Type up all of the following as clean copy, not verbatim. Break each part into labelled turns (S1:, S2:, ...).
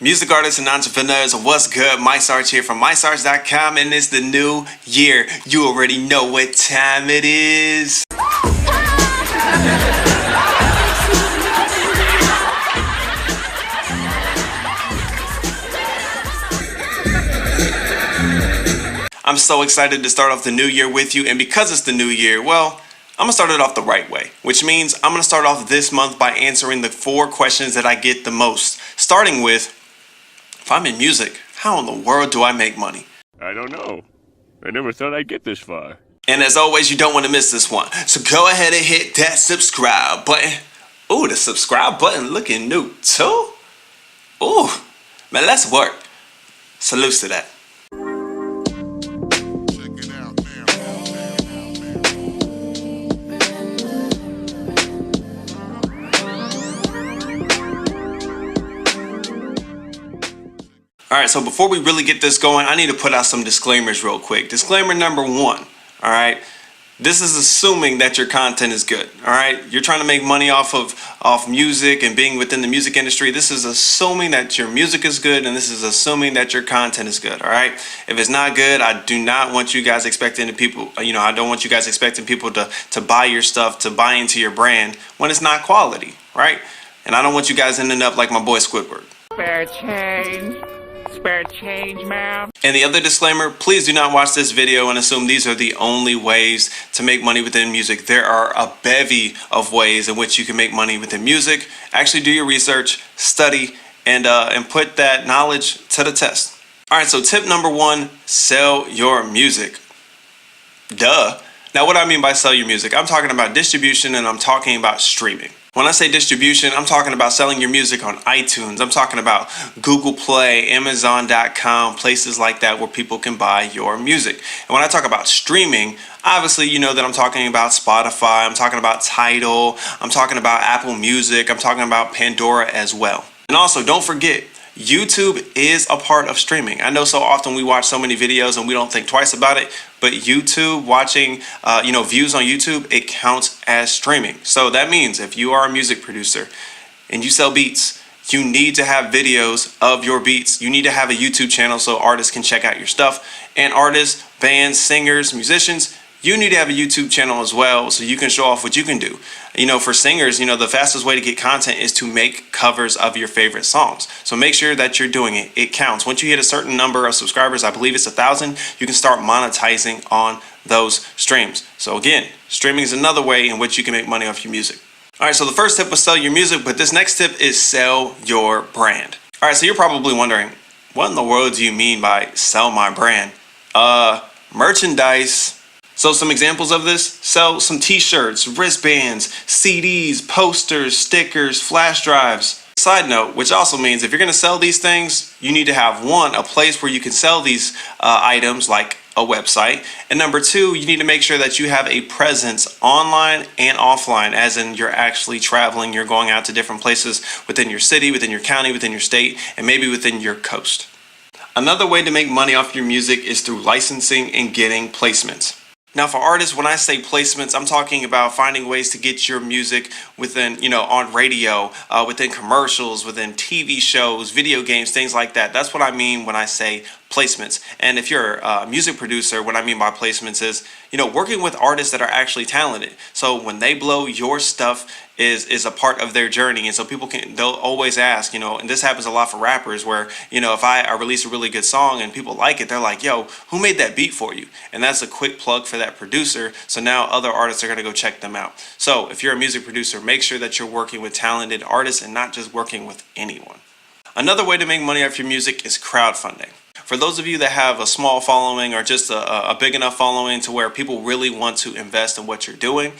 S1: Music artists and entrepreneurs, what's good? Sarge here from mysarge.com, and it's the new year. You already know what time it is. I'm so excited to start off the new year with you, and because it's the new year, well, I'm gonna start it off the right way, which means I'm gonna start off this month by answering the 4 questions that I get the most, starting with, if I'm in music, how in the world do I make money?
S2: I don't know. I never thought I'd get this far.
S1: And as always, you don't want to miss this one. So go ahead and hit that subscribe button. Ooh, the subscribe button looking new too. Ooh, man, let's work. Salutes to that. Alright, so before we really get this going, I need to put out some disclaimers real quick. Disclaimer number 1, alright? This is assuming that your content is good, alright? You're trying to make money off music and being within the music industry. This is assuming that your music is good, and this is assuming that your content is good, alright? If it's not good, I do not want you guys expecting people, I don't want you guys expecting people to buy your stuff, to buy into your brand when it's not quality, right? And I don't want you guys ending up like my boy Squidward.
S3: Spare change. Spare change, ma'am.
S1: And the other disclaimer, please do not watch this video and assume these are the only ways to make money within music. There are a bevy of ways in which you can make money within music. Actually do your research, study, and put that knowledge to the test. All right, so tip number 1, sell your music. Duh. Now, what do I mean by sell your music? I'm talking about distribution, and I'm talking about streaming. When I say distribution, I'm talking about selling your music on iTunes. I'm talking about Google Play, Amazon.com, places like that where people can buy your music. And when I talk about streaming, obviously you know that I'm talking about Spotify, I'm talking about Tidal, I'm talking about Apple Music, I'm talking about Pandora as well. And also, don't forget, YouTube is a part of streaming. I know so often we watch so many videos and we don't think twice about it, but YouTube, watching views on YouTube, it counts as streaming. So that means if you are a music producer and you sell beats, you need to have videos of your beats. You need to have a YouTube channel so artists can check out your stuff. And artists, bands, singers, musicians, you need to have a YouTube channel as well so you can show off what you can do. For singers, the fastest way to get content is to make covers of your favorite songs. So make sure that you're doing it. It counts. Once you hit a certain number of subscribers, I believe it's 1,000, you can start monetizing on those streams. So again, streaming is another way in which you can make money off your music. All right, so the first tip was sell your music, but this next tip is sell your brand. All right, so you're probably wondering, what in the world do you mean by sell my brand? Merchandise. So some examples of this: sell some t-shirts, wristbands, CDs, posters, stickers, flash drives. Side note, which also means if you're going to sell these things, you need to have 1, a place where you can sell these items, like a website, and number 2, you need to make sure that you have a presence online and offline, as in you're actually traveling, you're going out to different places within your city, within your county, within your state, and maybe within your coast. Another way to make money off your music is through licensing and getting placements. Now, for artists, when I say placements, I'm talking about finding ways to get your music within, on radio, within commercials, within TV shows, video games, things like that. That's what I mean when I say placements. And if you're a music producer, what I mean by placements is, working with artists that are actually talented. So when they blow, your stuff is a part of their journey. And so they'll always ask, and this happens a lot for rappers where, if I release a really good song and people like it, they're like, yo, who made that beat for you? And that's a quick plug for that producer. So now other artists are going to go check them out. So if you're a music producer, make sure that you're working with talented artists and not just working with anyone. Another way to make money off your music is crowdfunding. For those of you that have a small following or just a big enough following to where people really want to invest in what you're doing,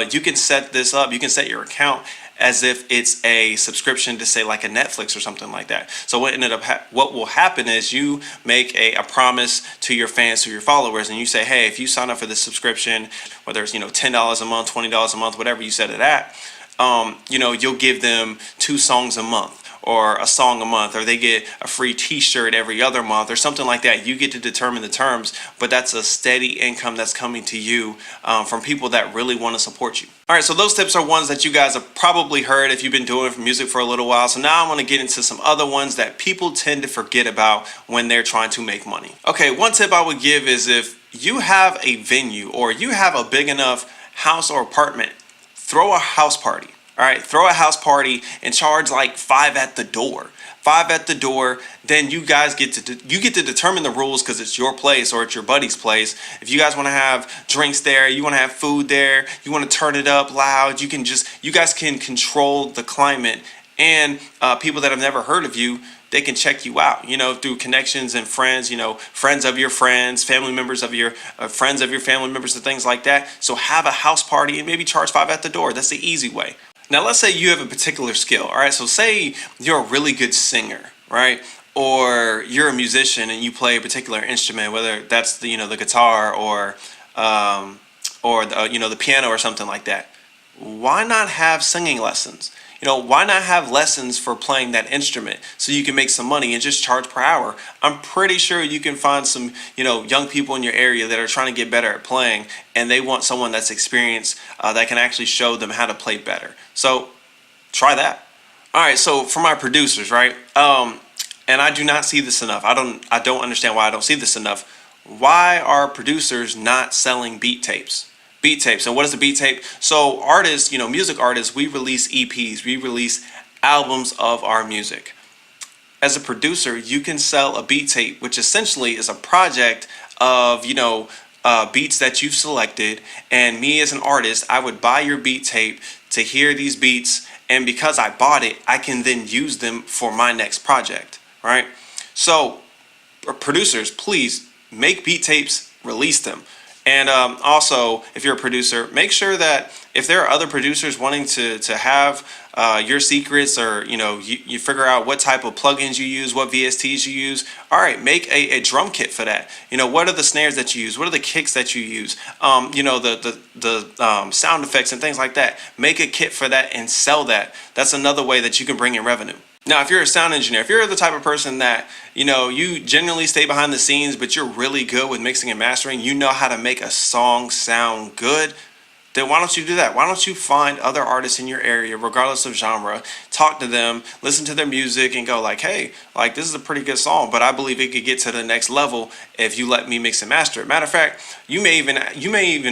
S1: you can set this up. You can set your account as if it's a subscription to, say, like a Netflix or something like that. So what will happen is you make a promise to your fans, to your followers, and you say, hey, if you sign up for this subscription, whether it's $10 a month, $20 a month, whatever you set it at, you'll give them 2 songs a month. or a song a month, or they get a free t-shirt every other month or something like that. You get to determine the terms, but that's a steady income that's coming to you from people that really want to support you. All right, so those tips are ones that you guys have probably heard if you've been doing music for a little while. So now I want to get into some other ones that people tend to forget about when they're trying to make money. Okay, one tip I would give is if you have a venue or you have a big enough house or apartment, throw a house party. All right, throw a house party and charge like $5 at the door. $5 at the door. Then you guys get to determine the rules because it's your place or it's your buddy's place. If you guys want to have drinks there, you want to have food there, you want to turn it up loud, you guys can control the climate, and people that have never heard of you, they can check you out, through connections and friends, friends of your friends, family members of your friends of your family members and things like that. So have a house party and maybe charge $5 at the door. That's the easy way. Now, let's say you have a particular skill. All right. So say you're a really good singer, right? Or you're a musician and you play a particular instrument, whether that's the guitar or the piano or something like that. Why not have singing lessons? Why not have lessons for playing that instrument so you can make some money and just charge per hour? I'm pretty sure you can find some, young people in your area that are trying to get better at playing, and they want someone that's experienced that can actually show them how to play better. So try that. All right. So for my producers, right? And I do not see this enough. I don't understand why I don't see this enough. Why are producers not selling beat tapes? Beat tapes. And what is a beat tape? So artists, music artists, we release EPs, we release albums of our music. As a producer, you can sell a beat tape, which essentially is a project of, beats that you've selected. And me as an artist, I would buy your beat tape to hear these beats. And because I bought it, I can then use them for my next project, right? So producers, please make beat tapes, release them. And also, if you're a producer, make sure that if there are other producers wanting to have your secrets, or you figure out what type of plugins you use, what VSTs you use. All right, make a drum kit for that. What are the snares that you use? What are the kicks that you use? The sound effects and things like that. Make a kit for that and sell that. That's another way that you can bring in revenue. Now, if you're a sound engineer, if you're the type of person that, you generally stay behind the scenes, but you're really good with mixing and mastering, you know how to make a song sound good, then why don't you do that? Why don't you find other artists in your area, regardless of genre, talk to them, listen to their music, and go like, hey, like this is a pretty good song, but I believe it could get to the next level if you let me mix and master it. Matter of fact, you may even,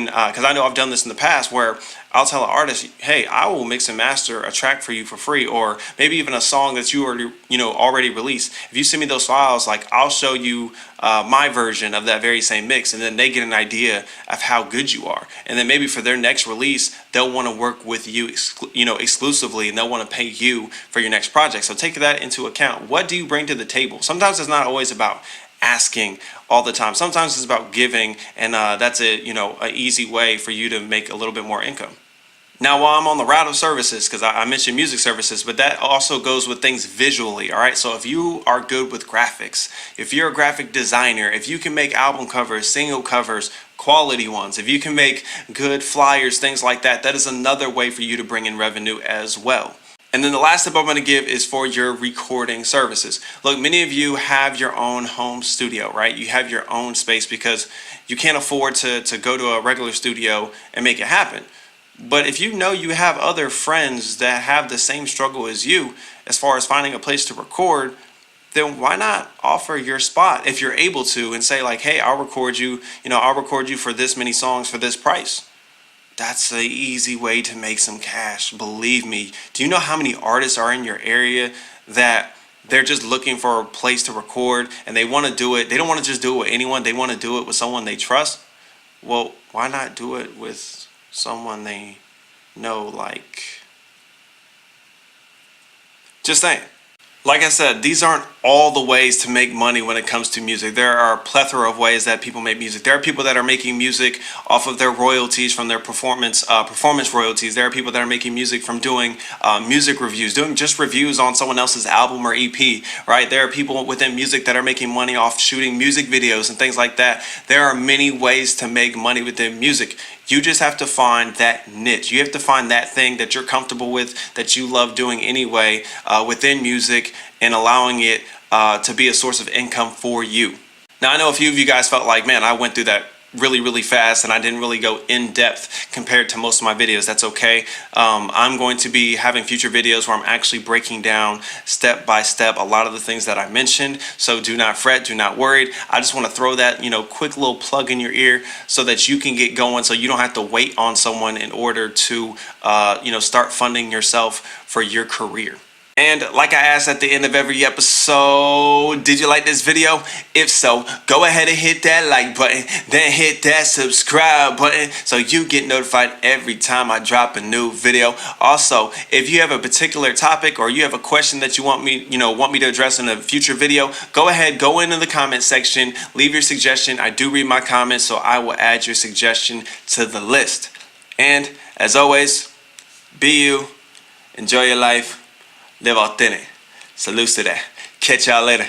S1: because I know I've done this in the past, where I'll tell an artist, hey, I will mix and master a track for you for free, or maybe even a song that you already released. If you send me those files, like I'll show you my version of that very same mix, and then they get an idea of how good you are. And then maybe for their next release, they'll want to work with you, exclusively, and they'll want to pay you for your next project. So take that into account. What do you bring to the table? Sometimes it's not always about asking all the time. Sometimes it's about giving, and that's an easy way for you to make a little bit more income. Now, while I'm on the route of services, because I mentioned music services, but that also goes with things visually, all right? So if you are good with graphics, if you're a graphic designer, if you can make album covers, single covers, quality ones, if you can make good flyers, things like that, that is another way for you to bring in revenue as well. And then the last tip I'm going to give is for your recording services. Look, many of you have your own home studio, right? You have your own space because you can't afford to go to a regular studio and make it happen. But if you have other friends that have the same struggle as you as far as finding a place to record, then why not offer your spot if you're able to, and say like, hey, I'll record you for this many songs for this price. That's an easy way to make some cash. Believe me. Do you know how many artists are in your area that they're just looking for a place to record, and they want to do it? They don't want to just do it with anyone. They want to do it with someone they trust. Well, why not do it with someone they know? Just saying. Like I said, these aren't all the ways to make money when it comes to music. There are a plethora of ways that people make music. There are people that are making music off of their royalties from their performance royalties. There are people that are making music from doing music reviews, doing just reviews on someone else's album or EP, right? There are people within music that are making money off shooting music videos and things like that. There are many ways to make money within music. You just have to find that niche. You have to find that thing that you're comfortable with, that you love doing anyway, within music, and allowing it to be a source of income for you. Now, I know a few of you guys felt like, man, I went through that really fast and I didn't really go in depth compared to most of my videos. That's okay. I'm going to be having future videos where I'm actually breaking down step by step a lot of the things that I mentioned. So do not fret, do not worry. I just want to throw that, quick little plug in your ear so that you can get going, so you don't have to wait on someone in order to, start funding yourself for your career. And like I asked at the end of every episode, did you like this video? If so, go ahead and hit that like button, then hit that subscribe button so you get notified every time I drop a new video. Also, if you have a particular topic or you have a question that you want me to address in a future video, go ahead, go into the comment section, leave your suggestion. I do read my comments, so I will add your suggestion to the list. And as always, be you, enjoy your life, live authentic. Salute to that. Catch y'all later.